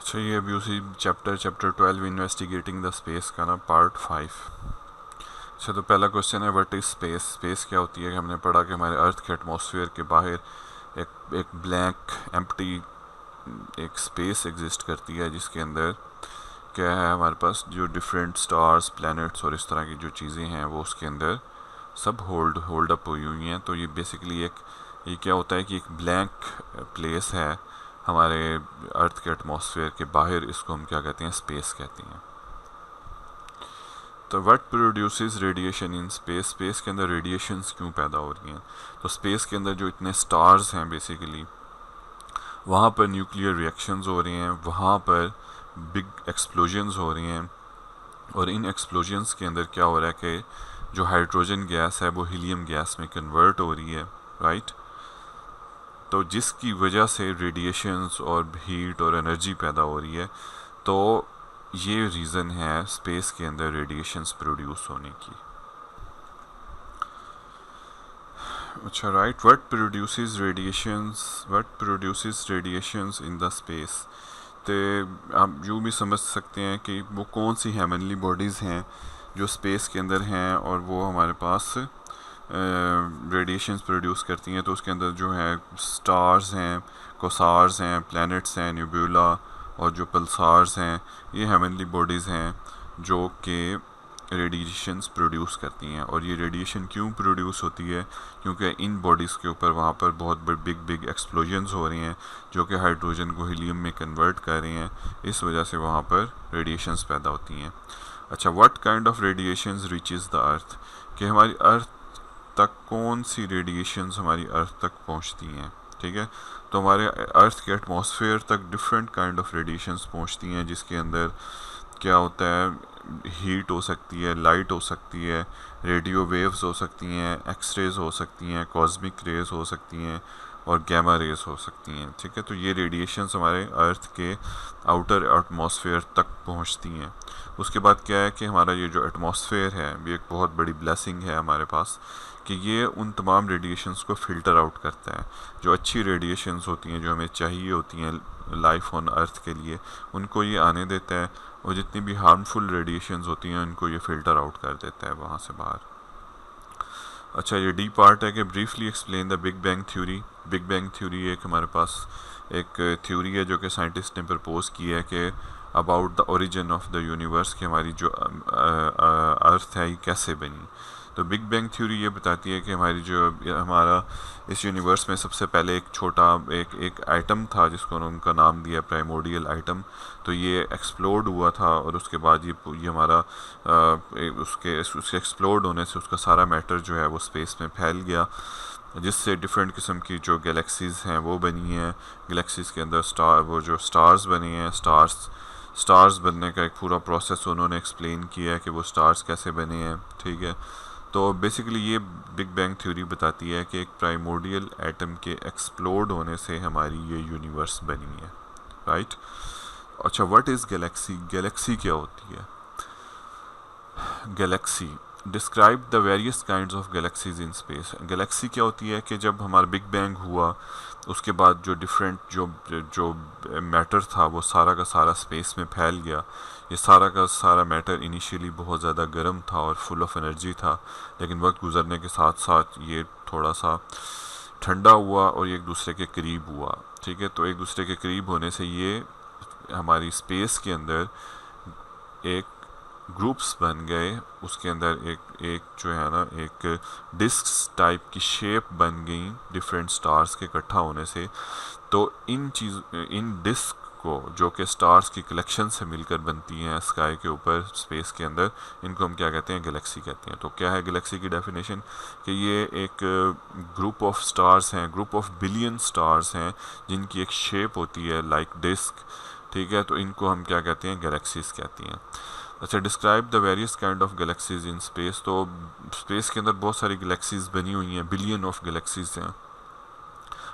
अच्छा, ये अभी उसी चैप्टर 12 इन्वेस्टिगेटिंग द स्पेस का ना पार्ट 5। अच्छा, तो पहला क्वेश्चन है व्हाट इज स्पेस। स्पेस क्या होती है? हमने पढ़ा कि हमारे अर्थ के एटमॉस्फेयर के बाहर एक ब्लैंक एम्प्टी एक स्पेस एग्जिस्ट करती है, जिसके अंदर क्या है, हमारे पास जो डिफरेंट स्टार्स, प्लैनेट्स और इस तरह की जो चीज़ें हैं वो उसके अंदर सब होल्ड अप हुई हुई हैं। तो ये बेसिकली ये क्या होता है कि एक ब्लैंक प्लेस है हमारे अर्थ के एटमॉस्फेयर के बाहर। इसको हम क्या कहते हैं? स्पेस कहते हैं। तो what produces radiation in space. Space के अंदर रेडिएशंस क्यों पैदा हो रही हैं? तो स्पेस के अंदर जो इतने स्टार्स हैं बेसिकली, वहाँ पर न्यूक्लियर रिएक्शंस हो रही हैं, वहाँ पर बिग एक्सप्लोजन्स हो रही हैं, और इन एक्सप्लोजन्स के अंदर क्या हो रहा है कि जो हाइड्रोजन गैस है वो हीलियम गैस में कन्वर्ट हो रही है, राइट। तो जिसकी वजह से रेडिएशंस और हीट और एनर्जी पैदा हो रही है। तो ये रीज़न है स्पेस के अंदर रेडिएशंस प्रोड्यूस होने की। अच्छा, right. What produces radiations in the space. तो आप यूँ भी समझ सकते हैं कि वो कौन सी हेवनली बॉडीज़ हैं जो स्पेस के अंदर हैं और वो हमारे पास रेडिएशंस प्रोड्यूस करती हैं। तो उसके अंदर जो है स्टार्स हैं, कोसार्स हैं, प्लैनेट्स हैं, न्यूब्यूला और जो पल्सार्स हैं, ये हेवनली बॉडीज़ हैं जो कि रेडिएशंस प्रोड्यूस करती हैं। और ये रेडिएशन क्यों प्रोड्यूस होती है? क्योंकि इन बॉडीज़ के ऊपर वहाँ पर बहुत बिग एक्सप्लोजन्स हो रही हैं जो कि हाइड्रोजन को हीलियम में कन्वर्ट कर रही हैं। इस वजह से वहाँ पर रेडिएशंस पैदा होती हैं। अच्छा, what kind of radiations reaches the earth. कि हमारी अर्थ तक कौन सी रेडिएशंस हमारी अर्थ तक पहुँचती हैं, ठीक है। तो हमारे अर्थ के एटमॉस्फेयर तक डिफरेंट काइंड ऑफ रेडिएशंस पहुँचती हैं, जिसके अंदर क्या होता है, हीट हो सकती है, लाइट हो सकती है, रेडियो वेव्स हो सकती हैं, एक्सरेज हो सकती हैं, कॉस्मिक रेज हो सकती हैं और गैमा रेज हो सकती हैं, ठीक है। तो ये रेडिएशंस हमारे अर्थ के आउटर एटमॉस्फेयर तक पहुंचती हैं। उसके बाद क्या है कि हमारा ये जो एटमॉस्फेयर है ये एक बहुत बड़ी ब्लेसिंग है हमारे पास, कि ये उन तमाम रेडिएशंस को फ़िल्टर आउट करता है। जो अच्छी रेडिएशंस होती हैं, जो हमें चाहिए होती हैं लाइफ ऑन अर्थ के लिए, उनको ये आने देता है, और जितनी भी हार्मफुल रेडिएशंस होती हैं उनको ये फ़िल्टर आउट कर देता है वहाँ से बाहर। अच्छा, ये डी पार्ट है कि briefly explain the big bang theory. Big bang theory एक हमारे पास एक थ्योरी है जो कि साइंटिस्ट ने प्रपोज की है कि about the origin of the universe, कि हमारी जो अर्थ है ये कैसे बनी। तो बिग बैंग थ्योरी ये बताती है कि हमारा इस यूनिवर्स में सबसे पहले एक छोटा एक आइटम था जिसको उनका नाम दिया प्राइमोर्डियल आइटम। तो ये एक्सप्लोड हुआ था और उसके बाद ये हमारा उसके एक्सप्लोड होने से उसका सारा मैटर जो है वो स्पेस में फैल गया, जिससे डिफरेंट किस्म की जो गैलेक्सीज़ हैं वो बनी हैं। गैलेक्सीज़ के अंदर स्टार्स बने हैं। स्टार्स बनने का एक पूरा प्रोसेस उन्होंने एक्सप्लेन किया है कि वो स्टार्स कैसे बने हैं, ठीक है। तो बेसिकली ये बिग बैंग थ्योरी बताती है कि एक प्राइमोर्डियल एटम के एक्सप्लोड होने से हमारी ये यूनिवर्स बनी है, राइट। अच्छा, व्हाट इज़ गैलेक्सी। गैलेक्सी क्या होती है? Galaxy describe the various kinds of galaxies in space. Galaxy क्या होती है कि जब हमारा बिग बैंग हुआ उसके बाद जो डिफरेंट जो मैटर था वो सारा का सारा स्पेस में फैल गया। ये सारा का सारा मैटर इनिशियली बहुत ज़्यादा गर्म था और फुल ऑफ एनर्जी था, लेकिन वक्त गुजरने के साथ साथ ये थोड़ा सा ठंडा हुआ और ये एक दूसरे के करीब हुआ, ठीक है। तो एक दूसरे के करीब होने से ये हमारी स्पेस के अंदर एक ग्रुप्स बन गए। उसके अंदर एक जो है ना एक डिस्क टाइप की शेप बन गई डिफरेंट स्टार्स के इकट्ठा होने से। तो इन डिस्क को जो कि स्टार्स की कलेक्शन से मिलकर बनती हैं स्काई के ऊपर स्पेस के अंदर, इनको हम क्या कहते हैं? गैलेक्सी कहते हैं। तो क्या है गैलेक्सी की डेफिनेशन? कि ये एक ग्रुप ऑफ स्टार्स हैं, ग्रुप ऑफ बिलियन स्टार्स हैं जिनकी एक शेप होती है लाइक डिस्क, ठीक है। तो इनको हम क्या कहते हैं? गैलेक्सीज कहती हैं। अच्छा, describe the various kind of galaxies in space. तो स्पेस के अंदर बहुत सारी गैलेक्सीज बनी हुई हैं, बिलियन ऑफ गैलेक्सीज हैं,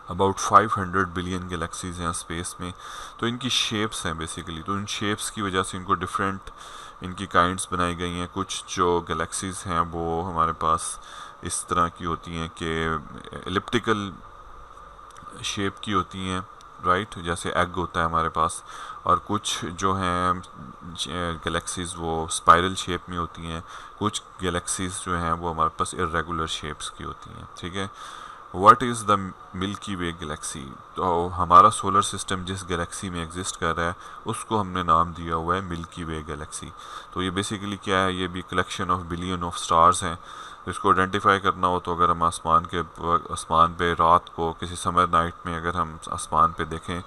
अबाउट 500 बिलियन गैलेक्सीज हैं स्पेस में। तो इनकी शेप्स हैं बेसिकली, तो इन शेप्स की वजह से इनको डिफरेंट इनकी काइंड्स बनाई गई हैं। कुछ जो गैलेक्सीज हैं वो हमारे पास इस तरह की होती हैं कि एलिप्टिकल शेप की होती हैं, राइट, जैसे एग होता है हमारे पास, और कुछ जो हैं गैलेक्सीज़ वो स्पाइरल शेप में होती हैं, कुछ गैलेक्सीज़ जो हैं वो हमारे पास इरेगुलर शेप्स की होती हैं, ठीक है। What is the milky way Galaxy, तो हमारा सोलर सिस्टम जिस गैलेक्सी में एग्जिस्ट कर रहा है उसको हमने नाम दिया हुआ है मिल्की वे गैलेक्सी। तो ये बेसिकली क्या है, ये भी collection of billion of stars हैं। इसको आइडेंटिफाई करना हो तो अगर हम आसमान पे रात को किसी समर नाइट में अगर हम आसमान पे देखें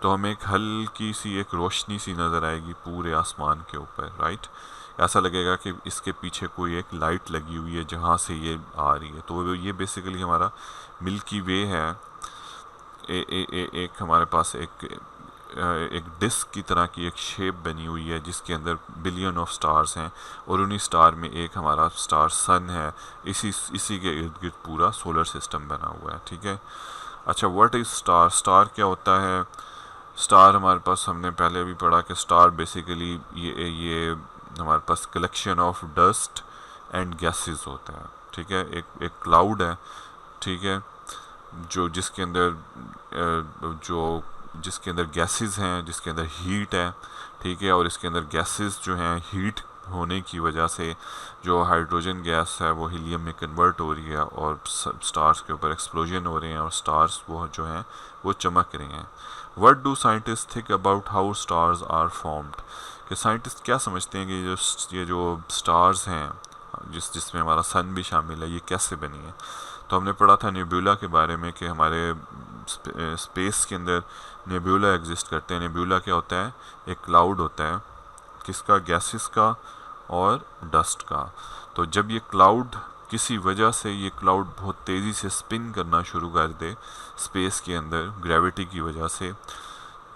तो हमें एक हल्की सी एक रोशनी सी नज़र आएगी पूरे आसमान के ऊपर, राइट। ऐसा लगेगा कि इसके पीछे कोई एक लाइट लगी हुई है जहाँ से ये आ रही है। तो ये बेसिकली हमारा मिल्की वे है। एक हमारे पास एक डिस्क की तरह की एक शेप बनी हुई है जिसके अंदर बिलियन ऑफ स्टार्स हैं, और उन्हीं स्टार में एक हमारा स्टार सन है। इसी के इर्द गिर्द पूरा सोलर सिस्टम बना हुआ है, ठीक है। अच्छा, व्हाट इज़ स्टार, स्टार क्या होता है। स्टार हमारे पास हमने पहले भी पढ़ा कि स्टार बेसिकली ये हमारे पास collection of dust and gases होता है, ठीक है। एक क्लाउड है, ठीक है, जो जिसके अंदर गैसेस हैं, जिसके अंदर हीट है, ठीक है। और इसके अंदर गैसेस जो हैं हीट होने की वजह से जो हाइड्रोजन गैस है वो हीलियम में कन्वर्ट हो रही है और स्टार्स के ऊपर एक्सप्लोजन हो रहे हैं और स्टार्स वो जो हैं वो चमक रहे हैं। What do scientist think about how stars are formed, कि साइंटिस्ट क्या समझते हैं कि ये जो स्टार्स हैं जिसमें हमारा सन भी शामिल है ये कैसे बनी है। तो हमने पढ़ा था नेब्यूला के बारे में कि हमारे स्पेस के अंदर नेब्यूला एग्जिस्ट करते हैं। नेब्यूला क्या होता है, एक क्लाउड होता है, किसका, गैसेस का और डस्ट का। तो जब ये क्लाउड किसी वजह से ये क्लाउड बहुत तेज़ी से स्पिन करना शुरू कर दे स्पेस के अंदर ग्रेविटी की वजह से,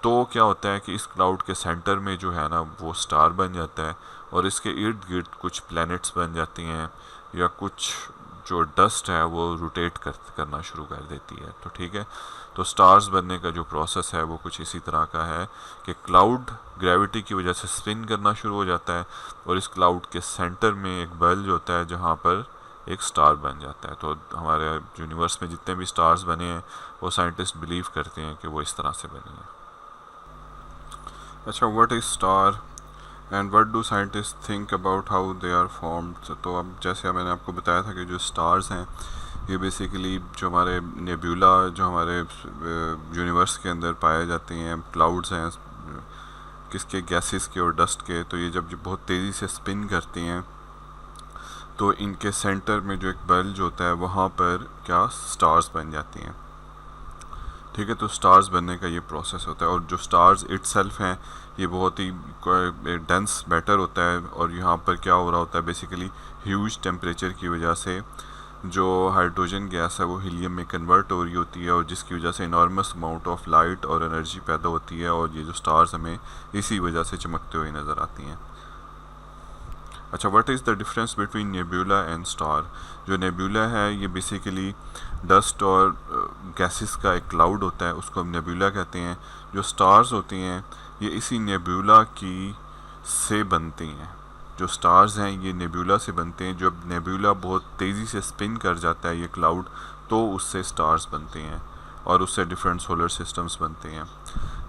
तो क्या होता है कि इस क्लाउड के सेंटर में जो है ना वो स्टार बन जाता है, और इसके इर्द गिर्द कुछ प्लैनेट्स बन जाती हैं, या कुछ जो डस्ट है वो रोटेट करना शुरू कर देती है। तो ठीक है, तो स्टार्स बनने का जो प्रोसेस है वो कुछ इसी तरह का है कि क्लाउड ग्रेविटी की वजह से स्पिन करना शुरू हो जाता है, और इस क्लाउड के सेंटर में एक बल्ज होता है जहाँ पर एक स्टार बन जाता है। तो हमारे यूनिवर्स में जितने भी स्टार्स बने हैं वो साइंटिस्ट बिलीव करते हैं कि वो इस तरह से बने हैं। अच्छा, what is star and what do scientist think about how they are formed. तो अब जैसे मैंने आपको बताया था कि जो स्टार्स हैं ये बेसिकली जो हमारे नेब्यूला जो हमारे यूनिवर्स के अंदर पाए जाते हैं, क्लाउड्स हैं किसके, गैसेस के और डस्ट के। तो ये जब बहुत तेज़ी से स्पिन करती हैं तो इनके सेंटर में जो एक बल्ज होता है वहाँ पर क्या स्टार्स बन जाती हैं, ठीक है। तो स्टार्स बनने का ये प्रोसेस होता है, और जो स्टार्स इटसेल्फ हैं ये बहुत ही डेंस मैटर होता है, और यहाँ पर क्या हो रहा होता है बेसिकली ह्यूज टेम्परेचर की वजह से जो हाइड्रोजन गैस है वो हीलियम में कन्वर्ट हो रही होती है, और जिसकी वजह से इनॉर्मस अमाउंट ऑफ लाइट और एनर्जी पैदा होती है, और ये जो स्टार्स हमें इसी वजह से चमकते हुए नज़र आती हैं। अच्छा, what is the difference between nebula and star. जो नेब्यूला है ये बेसिकली डस्ट और गैसेस का एक क्लाउड होता है, उसको हम नेब्यूला कहते हैं। जो स्टार्स होती हैं ये इसी नेब्यूला की से बनती हैं। जो स्टार्स हैं ये नेब्यूला से बनते हैं। जब नेब्यूला बहुत तेज़ी से स्पिन कर जाता है ये क्लाउड तो उससे स्टार्स बनते हैं, और उससे डिफरेंट सोलर सिस्टम्स बनते हैं।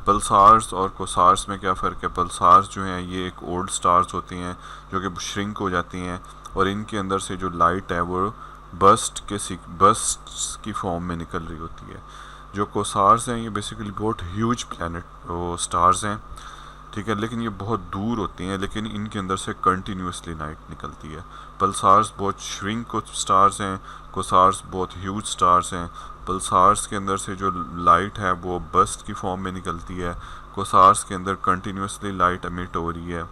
पल्सार्स और कोसार्स में क्या फ़र्क है। पल्सार्स जो हैं ये एक ओल्ड स्टार्स होती हैं जो कि श्रिंक हो जाती हैं, और इनके अंदर से जो लाइट है वो बस्ट की फॉर्म में निकल रही होती है। जो कोसार्स हैं ये बेसिकली बहुत ह्यूज प्लैनेट वो स्टार्स हैं, ठीक है, लेकिन ये बहुत दूर होती हैं, लेकिन इनके अंदर से कंटिन्यूसली लाइट निकलती है। पल्सार्स बहुत श्रिंक स्टार्स हैं, कोसार्स बहुत ह्यूज स्टार्स हैं। पल्सार्स के अंदर से जो लाइट है वो बस्ट की फॉर्म में निकलती है, कोसार्स के अंदर कंटिन्यूसली लाइट एमिट हो रही है।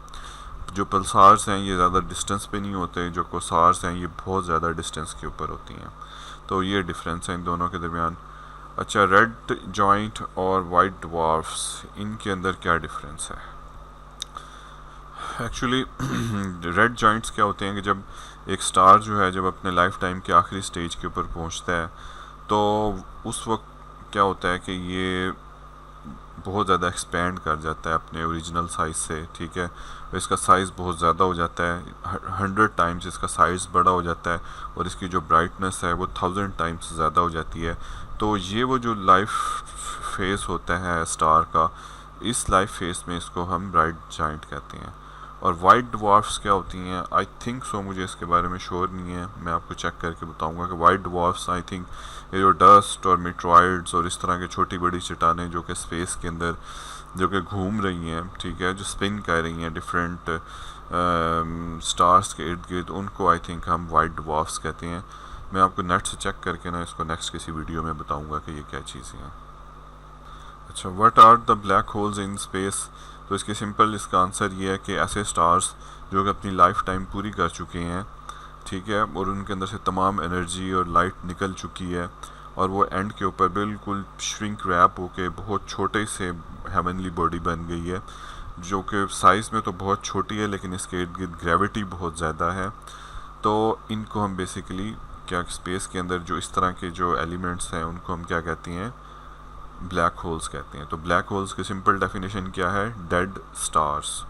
जो पल्सार्स हैं ये ज़्यादा डिस्टेंस पे नहीं होते, जो कोसार्स हैं ये बहुत ज़्यादा डिस्टेंस के ऊपर होती हैं। तो ये डिफरेंस है इन दोनों के दरमियान। अच्छा, रेड जॉइंट और वाइट ड्वार्फ्स, इनके अंदर क्या डिफरेंस है। एक्चुअली रेड जॉइंट्स क्या होते हैं कि जब एक स्टार जो है जब अपने लाइफ टाइम के आखिरी स्टेज के ऊपर पहुंचता है तो उस वक्त क्या होता है कि ये बहुत ज़्यादा एक्सपेंड कर जाता है अपने ओरिजिनल साइज़ से, ठीक है। इसका साइज़ बहुत ज़्यादा हो जाता है, 100 टाइम्स इसका साइज़ बड़ा हो जाता है, और इसकी जो ब्राइटनेस है वो 1000 टाइम्स ज़्यादा हो जाती है। तो ये वो जो लाइफ फेज़ होता है स्टार का, इस लाइफ फेज़ में इसको हम ब्राइट जाइंट कहते हैं। और वाइट डवार्फ्स क्या होती हैं, आई थिंक सो, मुझे इसके बारे में श्योर नहीं है, मैं आपको चेक करके बताऊंगा कि वाइट डवार्फ्स आई थिंक ये जो डस्ट और मेट्रॉइड्स और इस तरह की छोटी बड़ी चट्टानें जो कि स्पेस के अंदर जो कि घूम रही हैं, ठीक है, जो स्पिन कर रही हैं डिफरेंट स्टार्स के इर्द गिर्द, उनको आई थिंक हम वाइट डवार्फ्स कहते हैं। मैं आपको नेट से चेक करके ना इसको नेक्स्ट किसी वीडियो में बताऊंगा कि ये क्या चीज़ें हैं। अच्छा, what are the black holes in space? तो इसके सिंपल इसका आंसर ये है कि ऐसे स्टार्स जो कि अपनी लाइफ टाइम पूरी कर चुके हैं, ठीक है, और उनके अंदर से तमाम एनर्जी और लाइट निकल चुकी है और वो एंड के ऊपर बिल्कुल श्रिंक रैप होके बहुत छोटे से हेवनली बॉडी बन गई है, जो कि साइज़ में तो बहुत छोटी है लेकिन इसके इर्द गिर्द ग्रेविटी बहुत ज़्यादा है। तो इनको हम बेसिकली क्या स्पेस के अंदर जो इस तरह के जो एलिमेंट्स हैं उनको हम क्या कहते हैं, ब्लैक होल्स कहते हैं। तो ब्लैक होल्स की सिंपल डेफिनेशन क्या है, dead stars.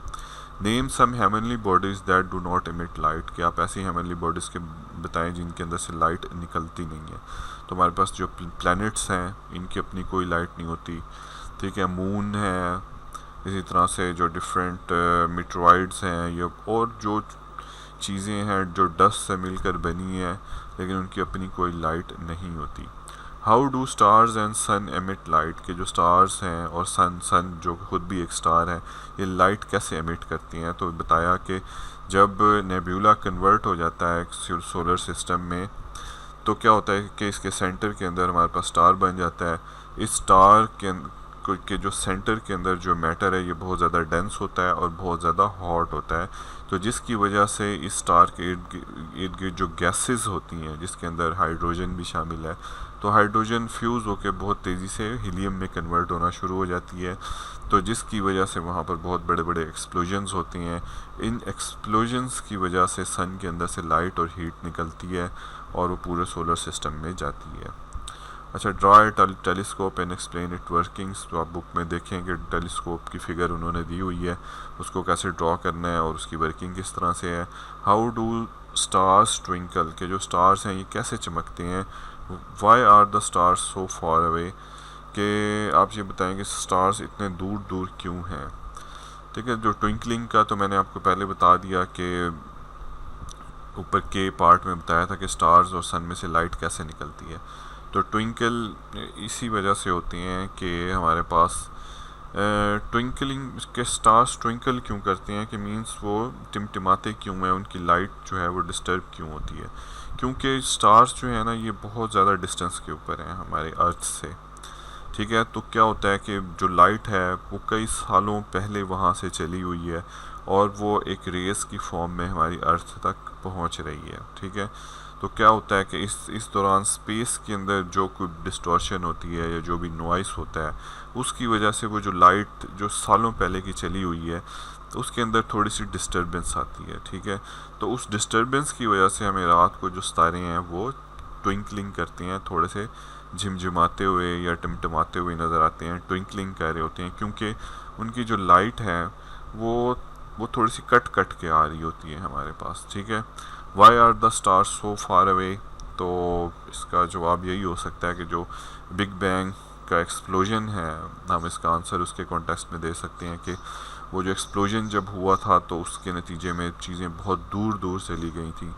Name some heavenly bodies that do not emit light, कि आप ऐसी हेवनली बॉडीज़ के बताएं जिनके अंदर से लाइट निकलती नहीं है। तो हमारे पास जो प्लैनेट्स हैं इनकी अपनी कोई लाइट नहीं होती, ठीक है, मून है, इसी तरह से जो डिफरेंट मेटेरॉइड्स हैं ये और जो चीज़ें हैं जो डस्ट से मिलकर बनी है लेकिन उनकी अपनी कोई लाइट नहीं होती। How do stars and sun emit light, के जो स्टार्स हैं और सन जो खुद भी एक स्टार है, ये लाइट कैसे एमिट करती हैं? तो बताया कि जब नेब्यूला कन्वर्ट हो जाता है सोलर सिस्टम में तो क्या होता है कि इसके सेंटर के अंदर हमारे पास स्टार बन जाता है। इस स्टार के जो सेंटर के अंदर जो मैटर है ये बहुत ज़्यादा डेंस होता है और बहुत ज़्यादा हॉट होता है, तो जिसकी वजह से इस स्टार के इर्द गिर्द जो गैसेस होती हैं जिसके अंदर हाइड्रोजन भी शामिल है, तो हाइड्रोजन फ्यूज़ होकर बहुत तेज़ी से हीलियम में कन्वर्ट होना शुरू हो जाती है, तो जिसकी वजह से वहाँ पर बहुत बड़े बड़े एक्सप्लोजन्स होती हैं। इन एक्सप्लोजन्स की वजह से सन के अंदर से लाइट और हीट निकलती है और वो पूरे सोलर सिस्टम में जाती है। अच्छा, draw a telescope and explain it workings, तो आप बुक में देखें कि टेलीस्कोप की फिगर उन्होंने दी हुई है, उसको कैसे ड्रॉ करना है और उसकी वर्किंग किस तरह से है। हाउ डू स्टार्स ट्विंकल, के जो स्टार्स हैं ये कैसे चमकते हैं। Why are the stars so far away, कि आप ये बताएं कि स्टार्स इतने दूर दूर क्यों हैं। ठीक है, जो ट्विंकलिंग का तो मैंने आपको पहले बता दिया कि ऊपर के पार्ट में बताया था कि स्टार्स और सन में से लाइट कैसे निकलती है। तो ट्विंकल इसी वजह से होती हैं कि हमारे पास ट्विंकलिंग के स्टार्स ट्विंकल क्यों करते हैं, कि मींस वो टिमटिमाते क्यों हैं, उनकी लाइट जो है वो डिस्टर्ब क्यों होती है, क्योंकि स्टार्स जो है ना ये बहुत ज़्यादा डिस्टेंस के ऊपर हैं हमारे अर्थ से। ठीक है, तो क्या होता है कि जो लाइट है वो कई सालों पहले वहाँ से चली हुई है और वो एक रेस की फॉर्म में हमारी अर्थ तक पहुँच रही है। ठीक है, तो क्या होता है कि इस दौरान स्पेस के अंदर जो कोई डिस्टॉर्शन होती है या जो भी नॉइस होता है उसकी वजह से वो जो लाइट जो सालों पहले की चली हुई है तो उसके अंदर थोड़ी सी डिस्टर्बेंस आती है। ठीक है, तो उस डिस्टर्बेंस की वजह से हमें रात को जो सितारे हैं वो ट्विंकलिंग करते हैं, थोड़े से झिमझिमाते हुए या टिमटिमाते हुए नज़र आते हैं, ट्विंकलिंग कर रहे होते हैं, क्योंकि उनकी जो लाइट है वो थोड़ी सी कट कट के आ रही होती है हमारे पास। ठीक है, why are the stars so far away, तो इसका जवाब यही हो सकता है कि जो बिग बैंग का एक्सप्लोजन है, हम इसका आंसर उसके कॉन्टेक्स्ट में दे सकते हैं कि वो जो एक्सप्लोजन जब हुआ था तो उसके नतीजे में चीज़ें बहुत दूर दूर चली गई थी।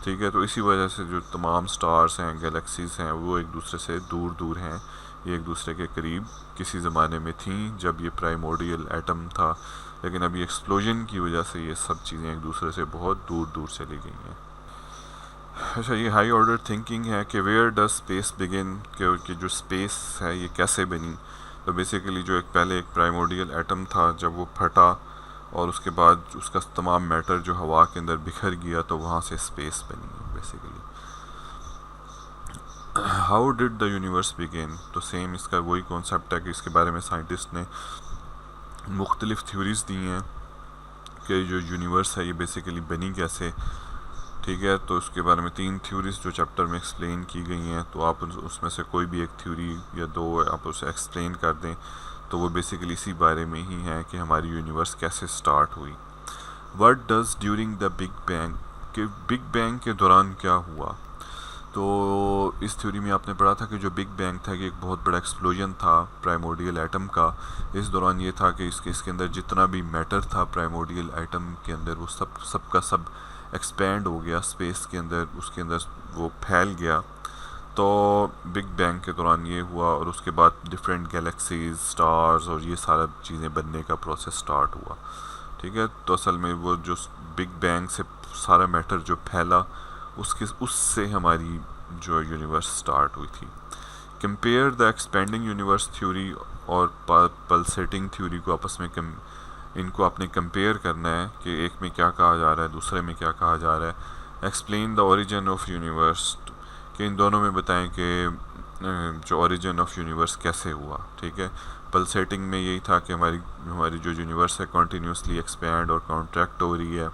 ठीक है, तो इसी वजह से जो तमाम स्टार्स हैं, गैलेक्सीज हैं, वो एक दूसरे से दूर दूर हैं, ये एक दूसरे के करीब किसी ज़माने में थी जब ये प्राइमोर्डियल एटम था, लेकिन अभी एक्सप्लोजन की वजह से ये सब चीज़ें एक दूसरे से बहुत दूर दूर चली गई हैं। अच्छा, ये हाई ऑर्डर थिंकिंग है कि वेयर डज स्पेस बिगिन, कि जो स्पेस है ये कैसे बनी। तो बेसिकली जो पहले एक प्राइमोर्डियल एटम था, जब वो फटा और उसके बाद उसका तमाम मैटर जो हवा के अंदर बिखर गया तो वहाँ से स्पेस बनी है basically. How did the universe begin, तो सेम इसका वही कॉन्सेप्ट है कि इसके बारे में साइंटिस्ट ने मुख्तलिफ थ्योरीज दी हैं कि जो यूनिवर्स है ये बेसिकली बनी कैसे। ठीक है, तो उसके बारे में 3 थ्योरीज जो चैप्टर में एक्सप्लेन की गई हैं, तो आप उसमें से कोई भी एक थ्योरी या 2 आप उसे एक्सप्लेन कर दें तो वो बेसिकली इसी बारे में ही है कि हमारी यूनिवर्स कैसे स्टार्ट हुई। What does during the big bang, कि बिग बैंग के दौरान क्या हुआ। तो इस थ्योरी में आपने पढ़ा था कि जो बिग बैंग था कि एक बहुत बड़ा एक्सप्लोजन था प्राइमोर्डियल एटम का। इस दौरान ये था कि इसके अंदर जितना भी मैटर था प्राइमोर्डियल एटम के अंदर वो सब का सब एक्सपैंड हो गया स्पेस के अंदर, उसके अंदर वो फैल गया। तो बिग बैंग के दौरान ये हुआ और उसके बाद डिफरेंट गैलेक्सीज, स्टार्स और ये सारा चीज़ें बनने का प्रोसेस स्टार्ट हुआ। ठीक है, तो असल में वो जो बिग बैंग से सारा मैटर जो फैला उससे हमारी जो यूनिवर्स स्टार्ट हुई थी। Compare the expanding universe theory और पल्सेटिंग थ्योरी को आपस में इनको आपने कंपेयर करना है कि एक में क्या कहा जा रहा है, दूसरे में क्या कहा जा रहा है। Explain the origin of universe, कि इन दोनों में बताएं कि जो ओरिजिन ऑफ यूनिवर्स कैसे हुआ। ठीक है, पल्सेटिंग में यही था कि हमारी जो यूनिवर्स है कॉन्टीन्यूसली एक्सपैंड और कॉन्ट्रैक्ट हो रही है।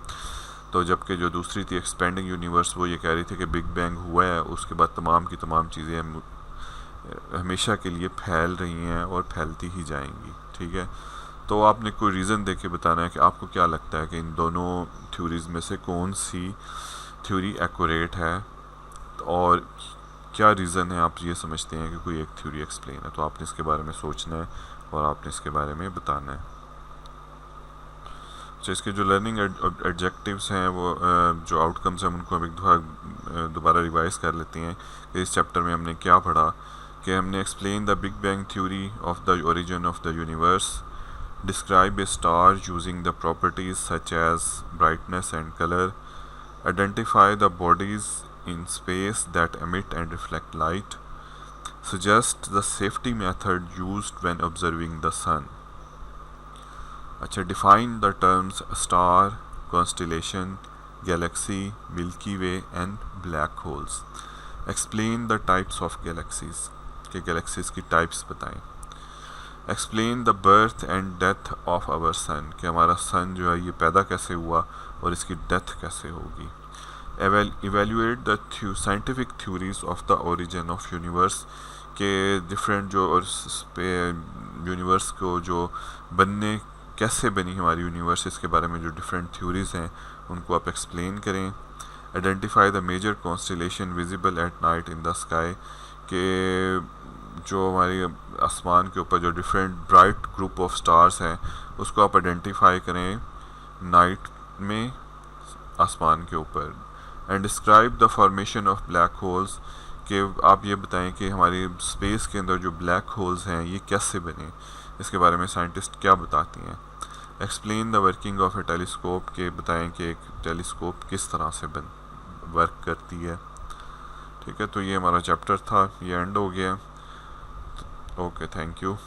तो जबकि जो दूसरी थी एक्सपेंडिंग यूनिवर्स वो ये कह रही थी कि बिग बैंग हुआ है, उसके बाद तमाम की तमाम चीज़ें हमेशा के लिए फैल रही हैं और फैलती ही जाएंगी। ठीक है, तो आपने कोई रीज़न दे के बताना है कि आपको क्या लगता है कि इन दोनों थ्योरीज़ में से कौन सी थ्योरी एक्यूरेट है और क्या रीज़न है आप ये समझते हैं कि कोई एक थ्योरी एक्सप्लेन है। तो आपने इसके बारे में सोचना है और आपने इसके बारे में बताना है। तो इसके जो लर्निंग एडजेक्टिव्स हैं वो जो आउटकम्स हैं उनको हम एक दोबारा रिवाइज कर लेते हैं कि इस चैप्टर में हमने क्या पढ़ा। कि हमने explain the big bang theory of the origin of the universe, describe a star using the properties such as brightness and colour, identify the bodies in space that emit and reflect light, suggest the safety method used when observing the sun. अच्छा, define the terms star, constellation, galaxy, Milky Way and black holes. Explain the types of galaxies, के galaxies की types बताएं। Explain the birth and death of our sun, कि हमारा sun जो है ये पैदा कैसे हुआ और इसकी death कैसे होगी। evaluate the scientific theories of the origin of universe, के डिफरेंट जो और यूनिवर्स को जो बनने कैसे बनी हमारी यूनिवर्स, इसके बारे में जो डिफरेंट थ्योरीज हैं उनको आप एक्सप्लेन करें। Identify the major constellation visible at night in the sky, के जो हमारे आसमान के ऊपर जो different bright group of stars हैं उसको आप आइडेंटिफाई करें नाइट में आसमान के ऊपर। And describe the formation of black holes, कि आप ये बताएं कि हमारी स्पेस के अंदर जो ब्लैक होल्स हैं ये कैसे बने, इसके बारे में साइंटिस्ट क्या बताती हैं। Explain the working of A telescope, के बताएं कि एक टेलीस्कोप किस तरह से वर्क करती है। ठीक है, तो ये हमारा चैप्टर था, ये एंड हो गया। Okay, thank you.